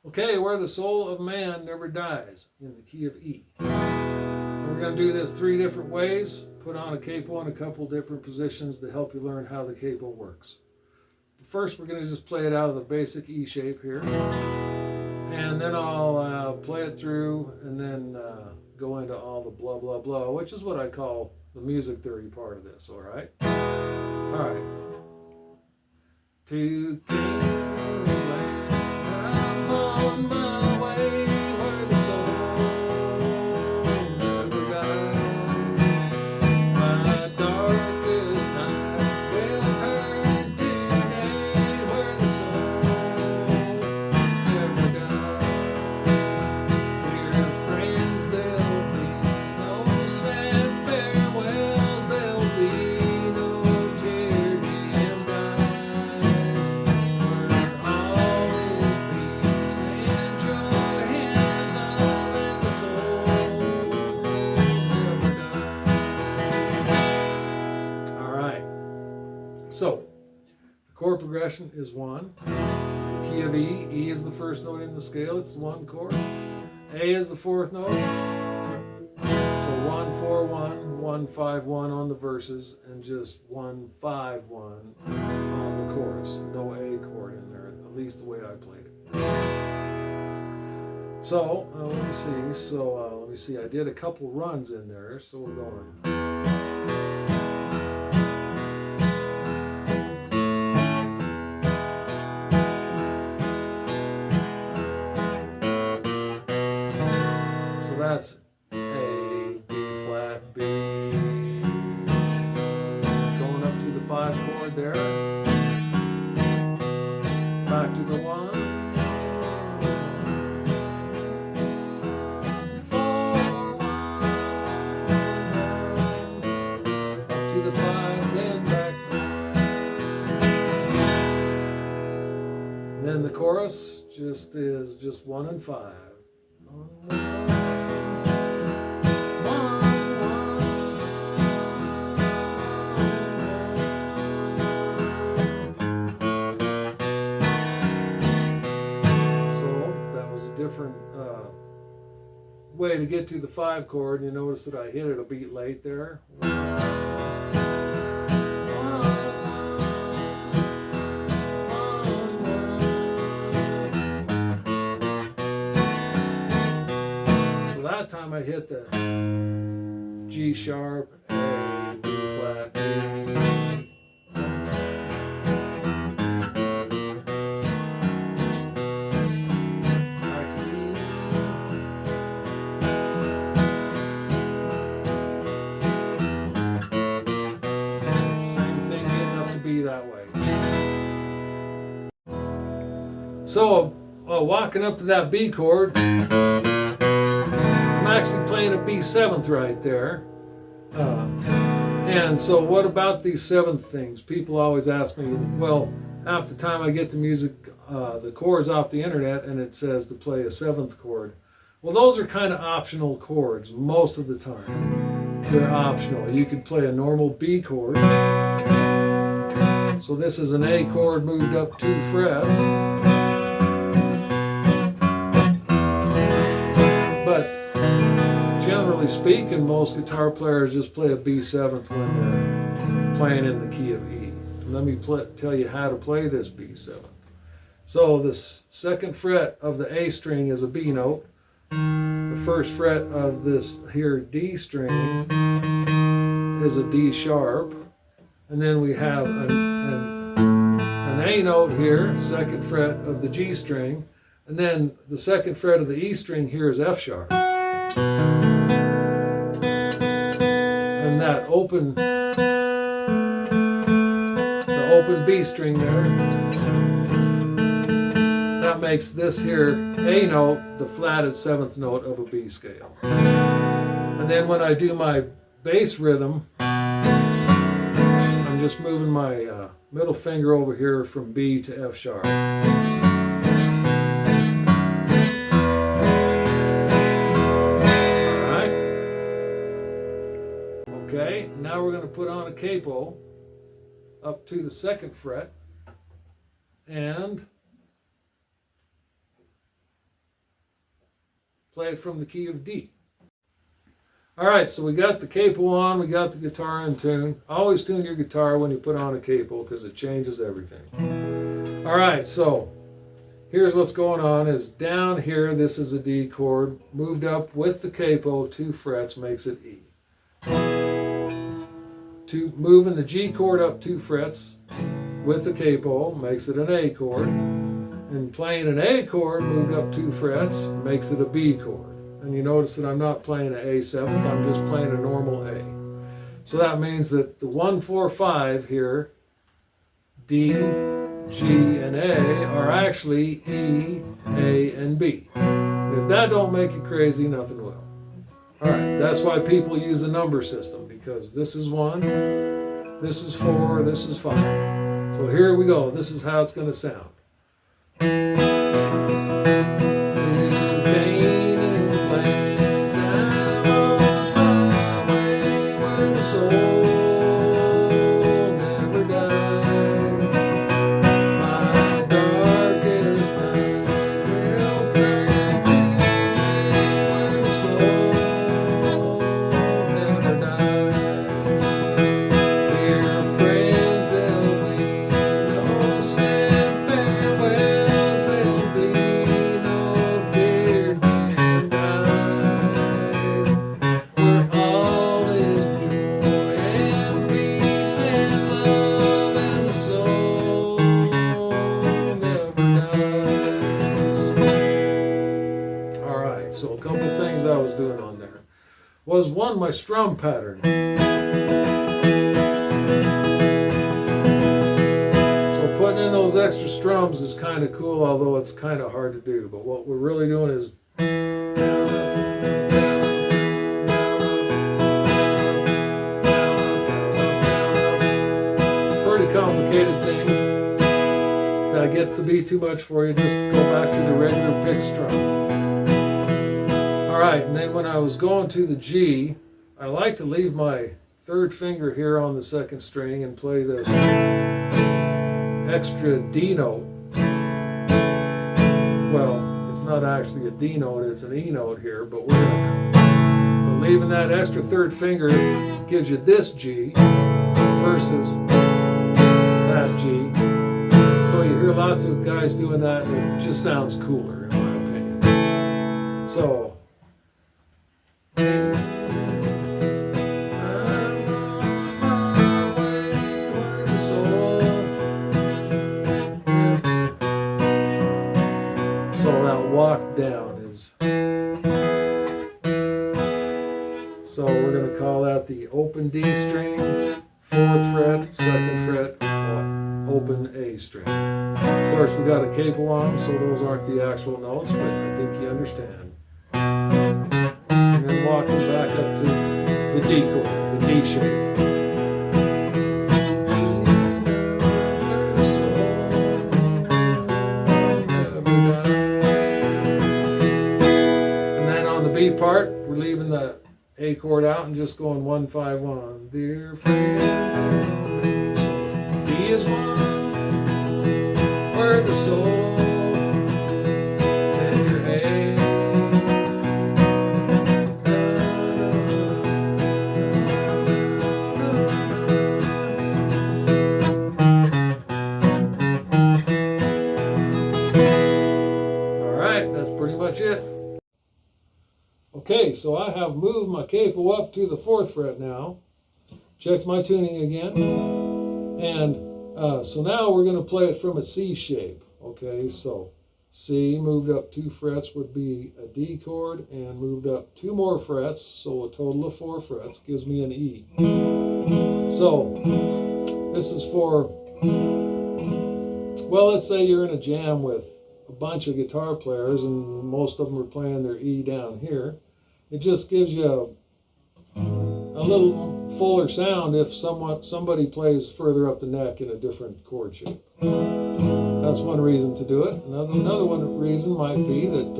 Okay, where the soul of man never dies, in the key of E. And we're going to do this 3 different ways. Put on a capo in a couple different positions to help you learn how the capo works. First, we're going to just play it out of the basic E shape here. And then I'll play it through and then go into all the blah, blah, blah, which is what I call the music theory part of this, all right? All right. To King's Land, I'm on my way where the soul never dies. My darkest night will turn to day where the soul never dies. Dear friends, there'll be no sad farewells, there'll be no tear-dim eyes, where all is peace and joy and love, and the soul never dies. All right. So, the chord progression is 1. The key of E. E is the first note in the scale. It's the 1 chord. A is the 4th note. So 1 4 1 1 5 1 on the verses, and just 1 5 1 on the chorus. No A chord in there, at least the way I played it. So let me see. Let me see. I did a couple runs in there, so we're going. That's A, B flat, B, going up to the 5 chord there, back to the 1, 4 1, up to the 5, then back, and then the chorus is just 1 and 5. Different way to get to the 5 chord. You notice that I hit it a beat late there. So that time I hit the G sharp, A, B flat, B. That way. So walking up to that B chord, I'm actually playing a B7th right there. And so what about these 7th things? People always ask me, well, half the time I get the music, the chords off the internet, and it says to play a 7th chord. Well, those are kind of optional chords most of the time. They're optional. You could play a normal B chord. So this is an A chord moved up 2 frets. But generally speaking, most guitar players just play a B7th when they're playing in the key of E. Let me tell you how to play this B7th. So the 2nd fret of the A string is a B note. The 1st fret of this here D string is a D sharp. And then we have an A note here, 2nd fret of the G string, and then the 2nd fret of the E string here is F sharp. And that the open B string there, that makes this here A note the flatted 7th note of a B scale. And then when I do my bass rhythm, I'm just moving my middle finger over here from B to F sharp. Alright. Okay, now we're going to put on a capo up to the 2nd fret and play it from the key of D. All right, so we got the capo on, we got the guitar in tune. Always tune your guitar when you put on a capo because it changes everything. All right, so here's what's going on is down here, this is a D chord. Moved up with the capo 2 frets makes it E. Moving the G chord up 2 frets with the capo makes it an A chord. And playing an A chord moved up 2 frets makes it a B chord. And you notice that I'm not playing an A7th, I'm just playing a normal A. So that means that the 1, 4, 5 here, D, G, and A are actually E, A, and B. If that don't make you crazy, nothing will. All right, that's why people use the number system, because this is 1, this is 4, this is 5. So here we go, this is how it's going to sound. So a couple things I was doing on there was one, my strum pattern. So putting in those extra strums is kind of cool, although it's kind of hard to do. But what we're really doing is pretty complicated thing. If that gets to be too much for you, just go back to the regular pick strum. Alright, and then when I was going to the G, I like to leave my 3rd finger here on the 2nd string and play this extra D note. Well, it's not actually a D note, it's an E note here, but leaving that extra 3rd finger gives you this G versus that G. So you hear lots of guys doing that and it just sounds cooler in my opinion. So that walk down is, so we're going to call that the open D string, 4th fret, 2nd fret, open A string. Of course we got a capo on, so those aren't the actual notes, but I think you understand. And then walking back up to the D chord, the D shape. B part, we're leaving the A chord out and just going 1, 5, 1. Dear friend, D is 1, where the soul and your A. All right, that's pretty much it. Okay, so I have moved my capo up to the 4th fret now. Checked my tuning again. And so now we're going to play it from a C shape. Okay, so C moved up 2 frets would be a D chord, and moved up 2 more frets, so a total of 4 frets gives me an E. So this is for, well, let's say you're in a jam with a bunch of guitar players and most of them are playing their E down here. It just gives you a little fuller sound if somebody plays further up the neck in a different chord shape. That's one reason to do it. Another one reason might be that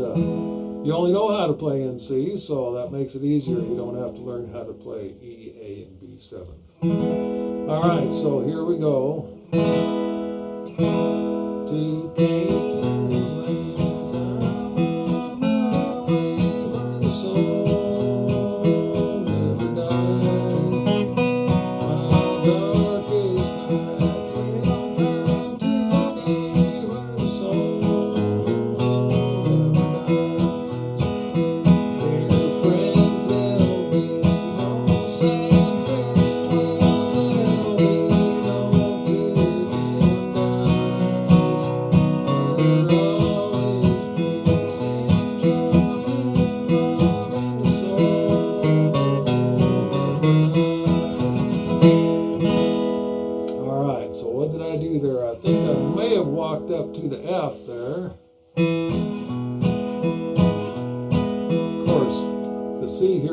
you only know how to play in C, so that makes it easier. You don't have to learn how to play E, A, and B7th. All right, so here we go. To Caanan.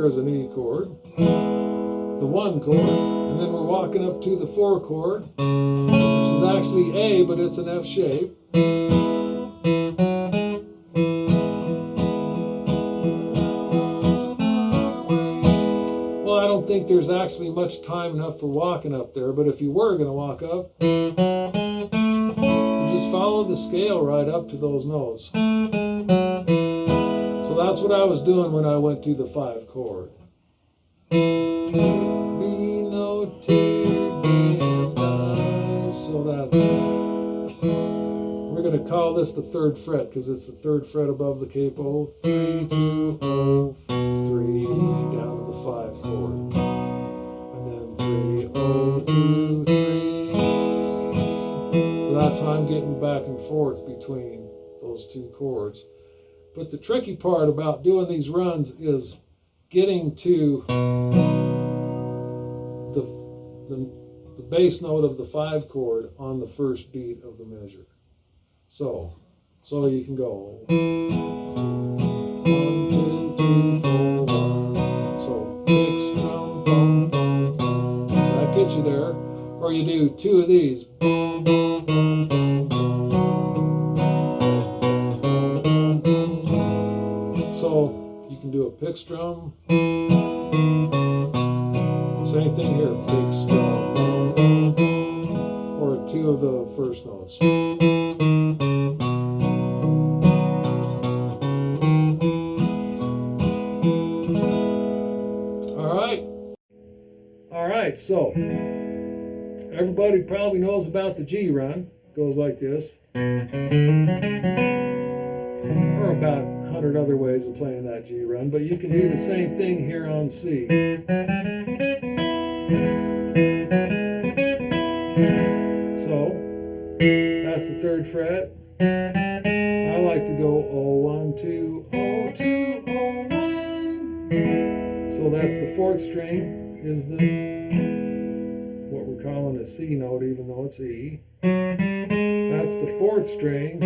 is an E chord, the 1 chord, and then we're walking up to the 4 chord, which is actually A, but it's an F shape. Well, I don't think there's actually much time enough for walking up there, but if you were going to walk up, you just follow the scale right up to those notes. So that's what I was doing when I went to the 5 chord. B note, T, D, so that's, we're going to call this the 3rd fret because it's the 3rd fret above the capo. 3, 2, 0, 3, down to the 5 chord. And then 3, 0, 2, 3. So that's how I'm getting back and forth between those 2 chords. But the tricky part about doing these runs is getting to the bass note of the 5 chord on the first beat of the measure. So you can go 1, 2, 3, 4, 1. So pick, strum, boom, boom, boom. That gets you there. Or you do 2 of these. Boom, boom, boom, boom, boom. So you can do a pick strum. Same thing here, pick strum. Or 2 of the first notes. All right, so everybody probably knows about the G run. Goes like this. Or about 100 other ways of playing that G run, but you can do the same thing here on C. So that's the 3rd fret. I like to go 0, 1, 2, 0, 2, 0, 1. So that's the 4th string is the what we're calling a C note, even though it's E. That's the 4th string.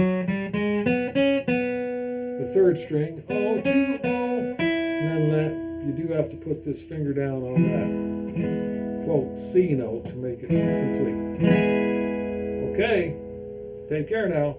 The 3rd string, 0, 2, 0. And then you do have to put this finger down on that quote C note to make it complete. Okay, take care now.